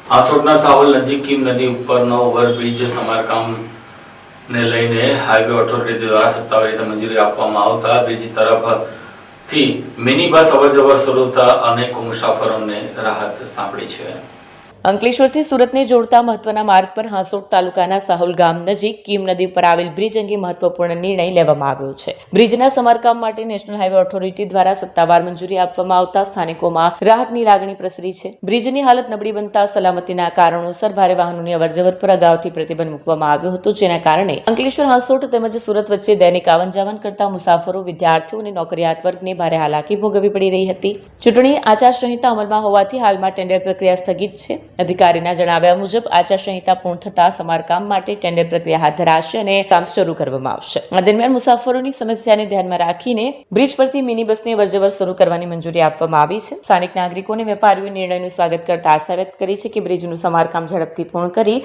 હાંસોટના સાહોલ નજીક કીમ નદી ઉપરનો ઓવરબ્રિજ સમારકામને લઈને હાઈવે ઓથોરિટી દ્વારા સત્તાવાર રીતે મંજૂરી આપવામાં આવતા બ્રિજ તરફથી મિની બસ અવરજવર શરૂ થતા અનેક મુસાફરોને રાહત સાંપડી છે। અંકલેશ્વરથી સુરતને જોડતા મહત્વના માર્ગ પર હાંસોટ તાલુકાના સાહોલ ગામ નજીક કીમ નદી પર આવેલ બ્રિજ અંગે મહત્વપૂર્ણ નિર્ણય લેવામાં આવ્યો છે। બ્રિજના સમારકામ માટે નેશનલ હાઈવે ઓથોરિટી દ્વારા સત્તાવાર મંજૂરી આપવામાં આવતા સ્થાનિકોમાં રાહતની લાગણી પ્રસરી છે। બ્રિજની હાલત નબળી બનતા સલામતીના કારણોસર ભારે વાહનોની અવરજવર પર અગાઉથી પ્રતિબંધ મૂકવામાં આવ્યો હતો, જેના કારણે અંકલેશ્વર હાંસોટ તેમજ સુરત વચ્ચે દૈનિક આવન જાવન કરતા મુસાફરો, વિદ્યાર્થીઓ અને નોકરિયાત વર્ગને ભારે હાલાકી ભોગવવી પડી રહી હતી। ચૂંટણી આચારસંહિતા અમલમાં હોવાથી હાલમાં ટેન્ડર પ્રક્રિયા સ્થગિત છે। અધિકારીના જણાવ્યા મુજબ આચારસંહિતા પૂર્ણ થતા સમારકામ માટે ટેન્ડર પ્રક્રિયા હાથ ધરાશે અને કામ શરૂ કરવામાં આવશે। આ દરમિયાન મુસાફરોની સમસ્યાને ધ્યાનમાં રાખીને બ્રિજ પરથી મિની બસની અવરજવર શરૂ કરવાની મંજૂરી આપવામાં આવી છે। સ્થાનિક નાગરિકો અને વેપારીઓએ નિર્ણયનું સ્વાગત કરતા આશા વ્યક્ત કરી છે કે બ્રિજનું સમારકામ ઝડપથી પૂર્ણ કરી